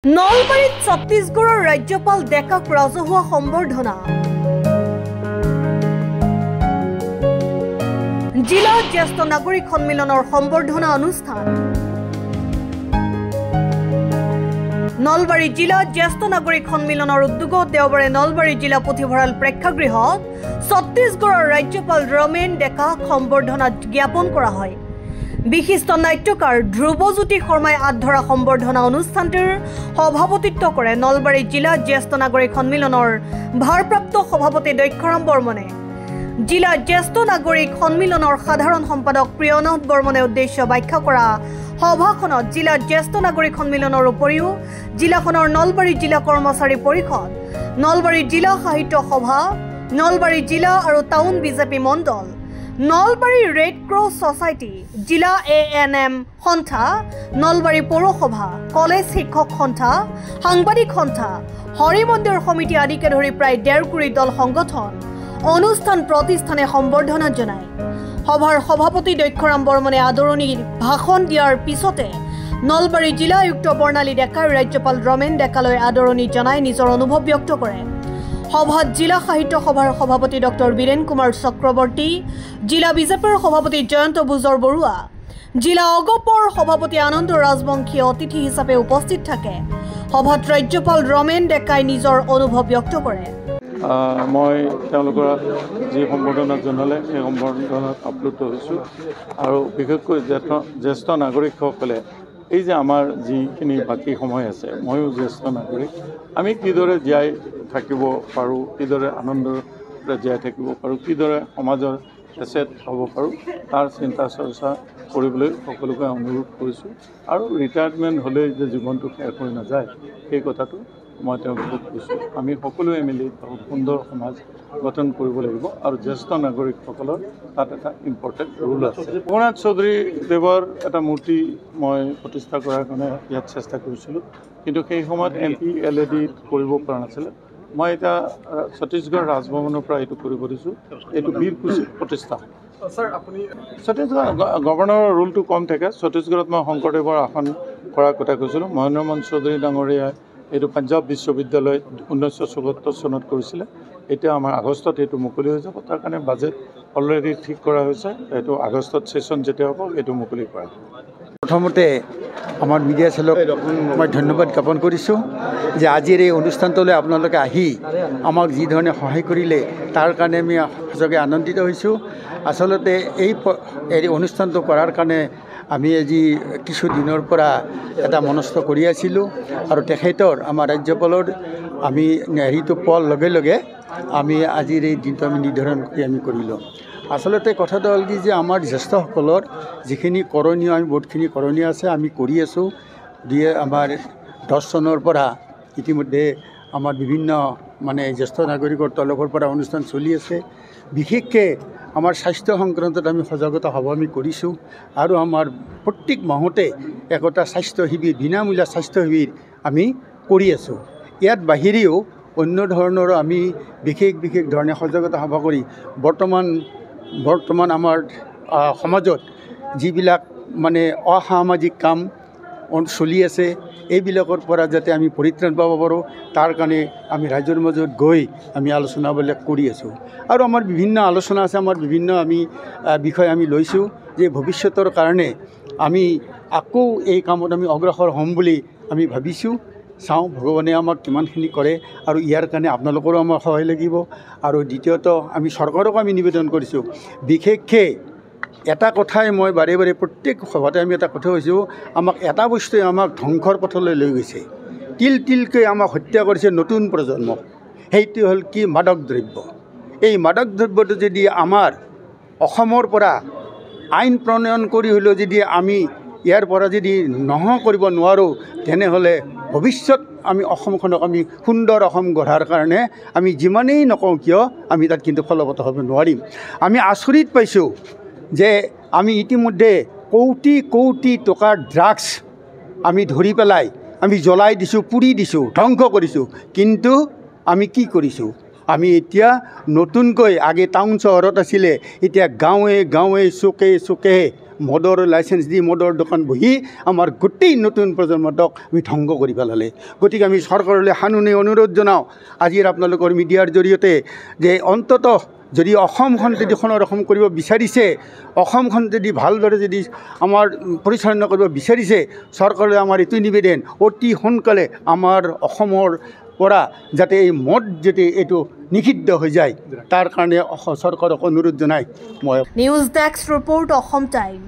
নলবাৰীত ছত্তীশগড়ৰ ৰাজ্যপাল ডেকাক ৰাজহুৱা সম্বৰ্ধনা। জিলা জ্যেষ্ঠ নাগৰিক সন্মিলনৰ সম্বৰ্ধনা অনুষ্ঠান। নলবাৰী জিলা জ্যেষ্ঠ নাগৰিক সন্মিলনৰ উদ্যোগত দেওবাৰে নলবাৰী জিলা পুথিভঁৰাল প্ৰেক্ষাগৃহত ছত্তীশগড়ৰ ৰাজ্যপাল ৰমেন ডেকাক সম্বৰ্ধনা জ্ঞাপন কৰা হয়। বিশিষ্ট নাট্যকাৰ ধ্ৰুৱজ্যোতি শৰ্মাই আধৰা সম্বৰ্ধনা অনুষ্ঠানটিৰ সভাপতিত্ব কৰে নলবাৰী জিলা জ্যেষ্ঠ নাগৰিক সন্মিলনৰ ভাৰপ্ৰাপ্ত সভাপতি দক্ষৰাম বৰ্মনে। জিলা জ্যেষ্ঠ নাগৰিক সন্মিলনৰ সাধাৰণ সম্পাদক প্ৰিয়নাথ বৰ্মনে উদ্দেশ্য ব্যাখ্যা কৰা সভাখনত জিলা জ্যেষ্ঠ নাগৰিক সন্মিলনৰ উপৰিও জিলাখনৰ নলবাৰী জিলা কৰ্মচাৰী পৰিষদ, নলবাৰী জিলা সাহিত্য সভা, নলবাৰী জিলা আৰু টাউন বিজেপি মণ্ডল, নলবাৰী ৰেড ক্ৰছ ছ'চাইটি, জিলা ANM সন্থা, নলবাৰী পৌৰসভা, কলেজ শিক্ষক সন্থা, সাংবাদিক সন্থা, হৰি মন্দিৰ সমিতি আদিকে ধৰি প্ৰায় 1.5 কোটি দল সংগঠন অনুষ্ঠান প্ৰতিষ্ঠানে সম্বৰ্ধনা জনায়। সভাৰ সভাপতি দক্ষৰাম বৰ্মনে আদৰণি ভাষণ দিয়াৰ পিছতে নলবাৰী জিলা আয়ুক্ত বৰ্ণালী ডেকাৰ ৰাজ্যপাল ৰমেন ডেকালৈ আদৰণি জনাই নিজৰ অনুভৱ ব্যক্ত কৰে। সভাত জিলা সাহিত্য সভাৰ সভাপতি ডক্টৰ বীৰেন কুমাৰ চক্ৰৱৰ্তী, জিলা বিজেপিৰ সভাপতি জয়ন্ত বুজৰ বৰুৱা, জিলা অগপৰ সভাপতি আনন্দ ৰাজবংশী অতিথি হিচাপে উপস্থিত থাকে। সভাত ৰাজ্যপাল ৰমেন ডেকাই নিজৰ অনুভৱ ব্যক্ত কৰে। মই তেওঁলোকৰ যি সম্বৰ্ধনা জনালে সেই সম্বৰ্ধনাত আপ্লুত হৈছোঁ আৰু বিশেষকৈ জ্যেষ্ঠ নাগৰিকসকলে এই যে আমাৰ যিখিনি বাকী সময় আছে, ময়ো জ্যেষ্ঠ নাগৰিক, আমি কিদৰে জীয়াই থাকিব পাৰোঁ, কিদৰে আনন্দৰে জীয়াই থাকিব পাৰোঁ, কিদৰে সমাজৰ এছেট হ'ব পাৰোঁ, তাৰ চিন্তা চৰ্চা কৰিবলৈ সকলোকে অনুৰোধ কৰিছোঁ। আৰু ৰিটায়াৰমেণ্ট হ'লেই যে জীৱনটো শেষ হৈ নাযায় সেই কথাটো মই তেওঁলোকক কৈছোঁ। আমি সকলোৱে মিলি সুন্দৰ সমাজ গঠন কৰিব লাগিব আৰু জ্যেষ্ঠ নাগৰিকসকলৰ তাত এটা ইম্পৰ্টেণ্ট ৰোল আছে। ৰঘুনাথ চৌধুৰীদেৱৰ এটা মূৰ্তি মই প্ৰতিষ্ঠা কৰাৰ কাৰণে ইয়াত চেষ্টা কৰিছিলোঁ, কিন্তু সেই সময়ত MP LED কৰিব পৰা নাছিলে। মই এতিয়া ছত্তীশগড় ৰাজভৱনৰ পৰা এইটো কৰিব দিছোঁ। এইটো বীৰকুচি প্ৰতিষ্ঠা। ছত্তীশগড় গভৰ্ণৰৰ ৰোলটো কম থাকে। ছত্তীশগড়ত মই শংকৰদেৱৰ আসন কৰাৰ কথা কৈছিলোঁ। মহেন্দ্ৰ মোহন চৌধুৰী ডাঙৰীয়াই এইটো পাঞ্জাৱ বিশ্ববিদ্যালয়ত 1974 চনত কৰিছিলে। এতিয়া আমাৰ আগষ্টত এইটো মুকলি হৈ যাব। তাৰ কাৰণে বাজেট অলৰেডি ঠিক কৰা হৈছে। এইটো আগষ্টত ছেশ্যন যেতিয়া হ'ব এইটো মুকলি কৰা হ'ব। প্ৰথমতে আমাৰ মিডিয়া চেলক মই ধন্যবাদ জ্ঞাপন কৰিছোঁ যে আজিৰ এই অনুষ্ঠানটোলৈ আপোনালোকে আহি আমাক যি ধৰণে সহায় কৰিলে তাৰ কাৰণে আমি সঁচাকৈ আনন্দিত হৈছোঁ। আচলতে এই অনুষ্ঠানটো কৰাৰ কাৰণে আমি আজি কিছুদিনৰ পৰা এটা মনস্থ কৰি আছিলোঁ আৰু তেখেতৰ আমাৰ ৰাজ্যপালৰ আমি হেৰিটো পোৱাৰ লগে লগে আমি আজিৰ এই দিনটো আমি নিৰ্ধাৰণ কৰি আমি কৰিলোঁ। আচলতে কথাটো হ'ল কি যে আমাৰ জ্যেষ্ঠসকলৰ যিখিনি কৰণীয়, আমি বহুতখিনি কৰণীয় আছে, আমি কৰি আছোঁ। আমাৰ 10 চনৰ পৰা ইতিমধ্যে আমাৰ বিভিন্ন জ্যেষ্ঠ নাগৰিকৰ তৰফৰ পৰা অনুষ্ঠান চলি আছে। বিশেষকৈ আমাৰ স্বাস্থ্য সংক্ৰান্তত আমি সজাগতা সভা আমি কৰিছোঁ আৰু আমাৰ প্ৰত্যেক মাহতে একোটা স্বাস্থ্য শিবিৰ, বিনামূলীয়া স্বাস্থ্য শিবিৰ আমি কৰি আছোঁ। ইয়াত বাহিৰেও অন্য ধৰণৰো আমি বিশেষ ধৰণে সজাগতা সভা কৰি বৰ্তমান আমাৰ সমাজত যিবিলাক অসামাজিক কাম চলি আছে এইবিলাকৰ পৰা যাতে আমি পৰিত্ৰাণ পাব পাৰোঁ তাৰ কাৰণে আমি ৰাইজৰ মাজত গৈ আমি আলোচনাবিলাক কৰি আছোঁ। আৰু আমাৰ বিভিন্ন আলোচনা আছে, আমাৰ বিভিন্ন আমি বিষয় আমি লৈছোঁ যে ভৱিষ্যতৰ কাৰণে আমি আকৌ এই কামত আমি অগ্ৰসৰ হ'ম বুলি আমি ভাবিছোঁ। চাওঁ ভগৱানে আমাক কিমানখিনি কৰে আৰু ইয়াৰ কাৰণে আপোনালোকৰো আমাৰ সহায় লাগিব। আৰু দ্বিতীয়ত আমি চৰকাৰকো আমি নিবেদন কৰিছোঁ, বিশেষকৈ এটা কথাই মই বাৰে প্ৰত্যেক সভাতে আমি এটা কথা কৈছোঁ, আমাক এটা বস্তুৱে আমাক ধ্বংসৰ পথলৈ লৈ গৈছে, তিলকৈ আমাক হত্যা কৰিছে নতুন প্ৰজন্মক। সেইটো হ'ল কি? মাদক দ্ৰব্য। এই মাদক দ্ৰব্যটো যদি আমাৰ অসমৰ পৰা আইন প্ৰণয়ন কৰি হ'লেও যদি আমি ইয়াৰ পৰা যদি কৰিব নোৱাৰোঁ তেনেহ'লে ভৱিষ্যত আমি অসমখনক আমি সুন্দৰ অসম গঢ়াৰ কাৰণে আমি যিমানেই নকওঁ কিয় আমি তাত কিন্তু ফলৱৎ হ'ব নোৱাৰিম। আমি আচৰিত পাইছোঁ যে আমি ইতিমধ্যে কোটি টকাৰ ড্ৰাগছ আমি ধৰি পেলাই আমি জ্বলাই দিছোঁ, পুৰি দিছোঁ, ধ্বংস কৰিছোঁ। কিন্তু আমি কি কৰিছোঁ? আমি এতিয়া নতুনকৈ আগে টাউন চহৰত আছিলে, এতিয়া গাঁৱে চুকে মদৰ লাইচেঞ্চ দি মদৰ দোকান বহি আমাৰ গোটেই নতুন প্ৰজন্মটোক আমি ধ্বংস কৰি পেলালে। গতিকে আমি চৰকাৰলৈ সানুনে অনুৰোধ জনাওঁ আজিৰ আপোনালোকৰ মিডিয়াৰ জৰিয়তে যে অন্ততঃ যদি অসমখন যদি সংৰক্ষণ কৰিব বিচাৰিছে, অসমখন যদি ভালদৰে যদি আমাৰ পৰিচালনা কৰিব বিচাৰিছে, চৰকাৰে আমাৰ এইটো নিবেদন অতি সোনকালে আমাৰ অসমৰ পৰা যাতে এই মদ যাতে এইটো নিষিদ্ধ হৈ যায় তাৰ কাৰণে চৰকাৰক অনুৰোধ জনাই মই news desk report Assam time.